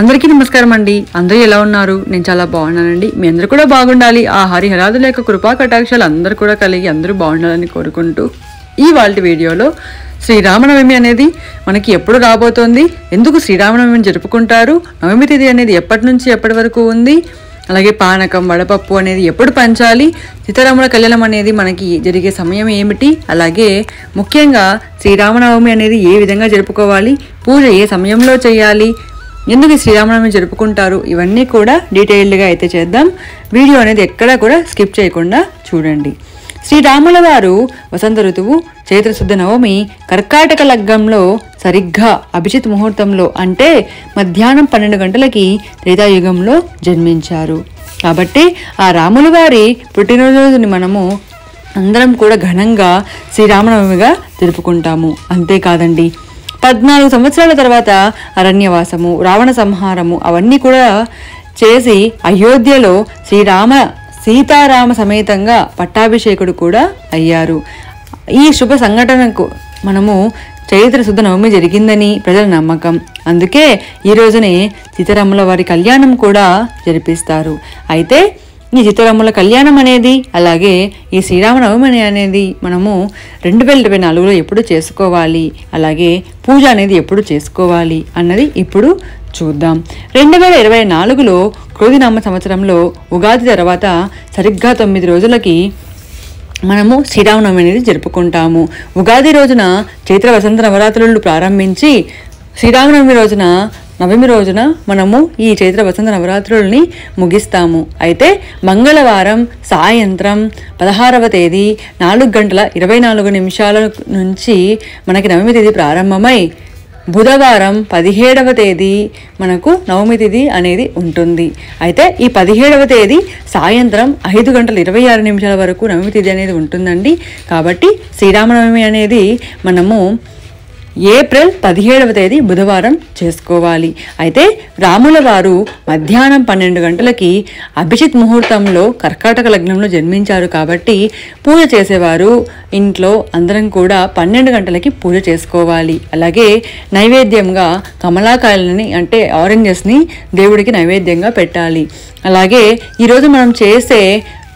అందరికీ నమస్కారం అండి. అందరూ ఎలా ఉన్నారు? నేను చాలా బాగున్నానండి. మీ అందరూ కూడా బాగుండాలి. ఆ హరిహరాదుల యొక్క కృపా కటాక్షాలు అందరూ కూడా కలిగి అందరూ బాగుండాలని కోరుకుంటూ ఈ వాళ్ళ వీడియోలో శ్రీరామనవమి అనేది మనకి ఎప్పుడు రాబోతోంది, ఎందుకు శ్రీరామనవమిని జరుపుకుంటారు, నవమి తిథి అనేది ఎప్పటి నుంచి ఎప్పటి వరకు ఉంది, అలాగే పానకం వడపప్పు అనేది ఎప్పుడు పంచాలి, సీతారాముల కళ్యాణం అనేది మనకి జరిగే సమయం ఏమిటి, అలాగే ముఖ్యంగా శ్రీరామనవమి అనేది ఏ విధంగా జరుపుకోవాలి, పూజ ఏ సమయంలో చేయాలి, ఎందుకు శ్రీరామనవమి జరుపుకుంటారు, ఇవన్నీ కూడా డీటెయిల్డ్గా అయితే చేద్దాం. వీడియో అనేది ఎక్కడా కూడా స్కిప్ చేయకుండా చూడండి. శ్రీరాముల వారు వసంత ఋతువు చైత్రశుద్ధ నవమి కర్కాటక లగ్నంలో సరిగ్గా అభిజిత్ ముహూర్తంలో అంటే మధ్యాహ్నం 12 గంటలకి త్రేతాయుగంలో జన్మించారు. కాబట్టి ఆ రాముల వారి పుట్టినరోజుని మనము అందరం కూడా ఘనంగా శ్రీరామనవమిగా జరుపుకుంటాము. అంతేకాదండి, 14 సంవత్సరాల తర్వాత అరణ్యవాసము, రావణ సంహారము అవన్నీ కూడా చేసి అయోధ్యలో సీతారామ సమేతంగా పట్టాభిషేకుడు కూడా అయ్యారు. ఈ శుభ సంఘటనకు మనము చైత్ర శుద్ధ నవమి జరిగిందని ప్రజల నమ్మకం. అందుకే ఈ రోజునే సీతారాముల వారి కళ్యాణం కూడా జరిపిస్తారు. అయితే ఈ సీతారాముల కళ్యాణం అనేది అలాగే ఈ శ్రీరామనవమి అనేది మనము 2024లో ఎప్పుడు చేసుకోవాలి, అలాగే పూజ అనేది ఎప్పుడు చేసుకోవాలి అన్నది ఇప్పుడు చూద్దాం. 2024లో క్రోధినామ సంవత్సరంలో ఉగాది తర్వాత సరిగ్గా 9 రోజులకి మనము శ్రీరామనవమి అనేది జరుపుకుంటాము. ఉగాది రోజున చైత్ర వసంత నవరాత్రులు ప్రారంభించి శ్రీరామనవమి రోజున నవమి రోజున మనము ఈ చైత్ర వసంత నవరాత్రుల్ని ముగిస్తాము. అయితే మంగళవారం సాయంత్రం 16వ తేదీ 4:24 నుంచి మనకి నవమి తేదీ ప్రారంభమై బుధవారం 17వ తేదీ మనకు నవమి తిథి అనేది ఉంటుంది. అయితే ఈ 17వ తేదీ సాయంత్రం 5:26 వరకు నవమి తిథి అనేది ఉంటుందండి. కాబట్టి శ్రీరామనవమి అనేది మనము ఏప్రిల్ 17వ తేదీ బుధవారం చేసుకోవాలి. అయితే రాముల వారు మధ్యాహ్నం 12 గంటలకి అభిజిత్ ముహూర్తంలో కర్కాటక లగ్నంలో జన్మించారు. కాబట్టి పూజ చేసేవారు ఇంట్లో అందరం కూడా 12 గంటలకి పూజ చేసుకోవాలి. అలాగే నైవేద్యంగా కమలాకాయలని అంటే ఆరెంజెస్ని దేవుడికి నైవేద్యంగా పెట్టాలి. అలాగే ఈరోజు మనం చేసే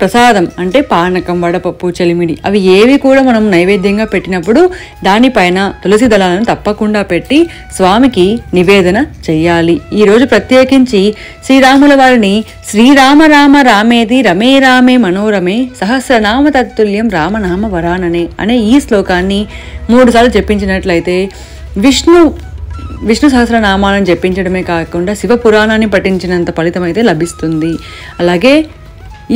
ప్రసాదం అంటే పానకం వడపప్పు చలిమిడి అవి ఏవి కూడా మనం నైవేద్యంగా పెట్టినప్పుడు దానిపైన తులసి దళాలను తప్పకుండా పెట్టి స్వామికి నివేదన చెయ్యాలి. ఈరోజు ప్రత్యేకించి శ్రీరాముల వారిని శ్రీరామ రామ రామేది రమే రామే మనోరమే సహస్రనామ తత్తుల్యం రామనామ వరాననే అనే ఈ శ్లోకాన్ని 3 సార్లు చెప్పించినట్లయితే విష్ణు సహస్రనామాలను జపించడమే కాకుండా శివ పురాణాన్ని పఠించినంత ఫలితం అయితే లభిస్తుంది. అలాగే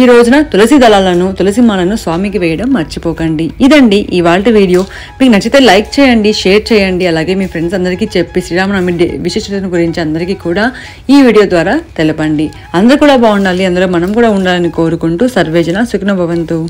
ఈ రోజున తులసి దళాలను తులసి మాలను స్వామికి వేయడం మర్చిపోకండి. ఇదండి ఇవాల్టి వీడియో. మీకు నచ్చితే లైక్ చేయండి, షేర్ చేయండి, అలాగే మీ ఫ్రెండ్స్ అందరికీ చెప్పి శ్రీరామనవమి విశిష్టతను గురించి అందరికీ కూడా ఈ వీడియో ద్వారా తెలపండి. అందరూ కూడా బాగుండాలి, అందరూ మనం కూడా ఉండాలని కోరుకుంటూ సర్వేజన సుఖినో భవంతు.